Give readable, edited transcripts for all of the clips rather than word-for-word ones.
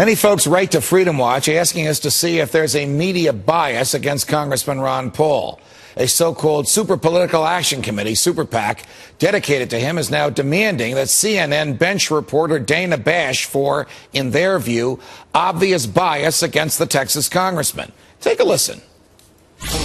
Many folks write to Freedom Watch asking us to see if there's a media bias against Congressman Ron Paul. A so-called Super Political Action Committee, Super PAC, dedicated to him, is now demanding that CNN bench reporter Dana Bash for, in their view, obvious bias against the Texas congressman. Take a listen.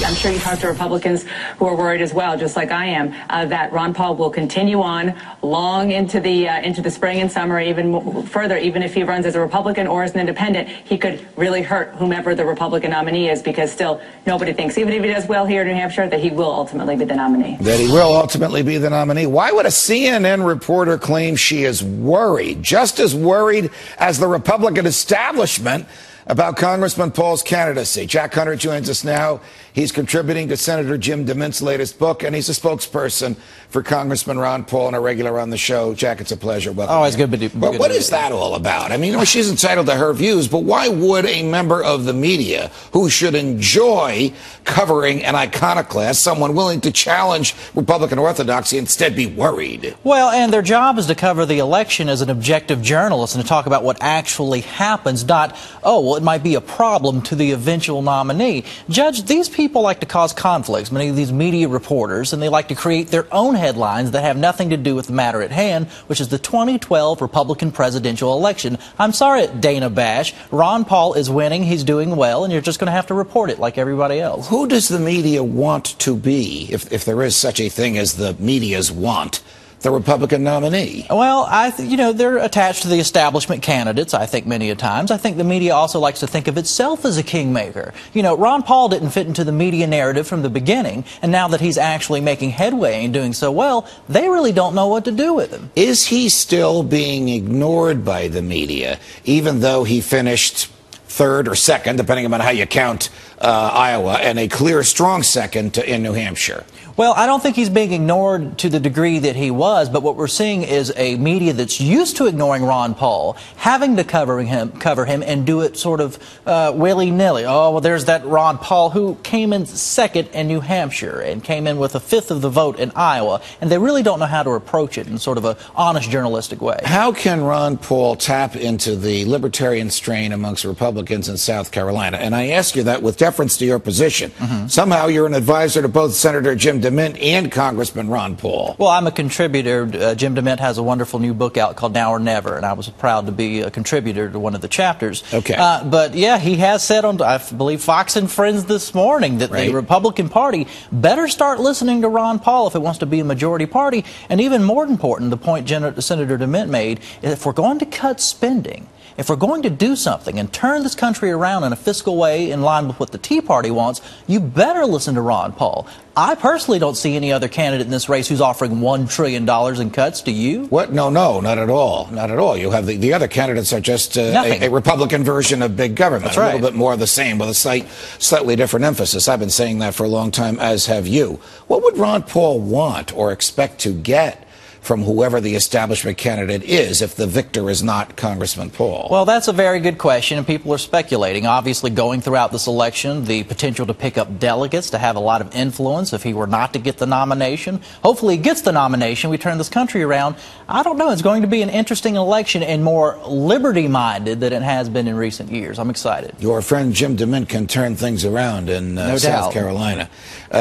I'm sure you talk to Republicans who are worried as well, just like I am, that Ron Paul will continue on long into the spring and summer, even further. Even if he runs as a Republican or as an independent, he could really hurt whomever the Republican nominee is, because still nobody thinks, even if he does well here in New Hampshire, that he will ultimately be the nominee. That he will ultimately be the nominee. Why would a CNN reporter claim she is worried, just as worried as the Republican establishment, about Congressman Paul's candidacy? Jack Hunter joins us now. He's contributing to Senator Jim DeMint's latest book, and he's a spokesperson for Congressman Ron Paul and a regular on the show. Jack, it's a pleasure. Welcome. Always good to be But what is that all about? I mean, she's entitled to her views, but why would a member of the media who should enjoy covering an iconoclast, someone willing to challenge Republican orthodoxy, instead be worried? Well, and their job is to cover the election as an objective journalist and to talk about what actually happens, not, oh, well, it might be a problem to the eventual nominee. Judge, these people like to cause conflicts, many of these media reporters, and they like to create their own headlines that have nothing to do with the matter at hand, which is the 2012 Republican presidential election. I'm sorry, Dana Bash. Ron Paul is winning, he's doing well, and you're just going to have to report it like everybody else. Who does the media want to be, if there is such a thing as the media's want, the Republican nominee? Well, they're attached to the establishment candidates, I think, many a times. I think the media also likes to think of itself as a kingmaker. You know, Ron Paul didn't fit into the media narrative from the beginning, and now that he's actually making headway and doing so well, they really don't know what to do with him. Is he still being ignored by the media, even though he finished third or second, depending on how you count Iowa, and a clear, strong second in New Hampshire? Well, I don't think he's being ignored to the degree that he was, but what we're seeing is a media that's used to ignoring Ron Paul, having to cover him and do it sort of willy-nilly. Oh, well, there's that Ron Paul who came in second in New Hampshire and came in with a fifth of the vote in Iowa, and they really don't know how to approach it in sort of an honest journalistic way. How can Ron Paul tap into the libertarian strain amongst Republicans in South Carolina? And I ask you that with deference to your position. Somehow you're an advisor to both Senator Jim DeMint and Congressman Ron Paul. Well, I'm a contributor. Jim DeMint has a wonderful new book out called Now or Never, and I was proud to be a contributor to one of the chapters. Okay. But yeah, he has said on, I believe, Fox and Friends this morning that the Republican Party better start listening to Ron Paul if it wants to be a majority party. And even more important, the point Senator DeMint made, is if we're going to cut spending, if we're going to do something and turn this country around in a fiscal way in line with what the Tea Party wants, you better listen to Ron Paul. I personally don't see any other candidate in this race who's offering $1 trillion in cuts. Do you? What? No, not at all. Not at all. You have the other candidates are just a Republican version of big government. That's right. A little bit more of the same with a slightly different emphasis. I've been saying that for a long time, as have you. What would Ron Paul want or expect to get from whoever the establishment candidate is if the victor is not Congressman Paul? Well, that's a very good question, and people are speculating. Obviously, going throughout this election, the potential to pick up delegates, to have a lot of influence if he were not to get the nomination. Hopefully he gets the nomination, we turn this country around. I don't know, it's going to be an interesting election and more liberty-minded than it has been in recent years. I'm excited. Your friend Jim DeMint can turn things around in South Carolina.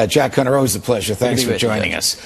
Jack Hunter, always a pleasure. Thanks for joining us.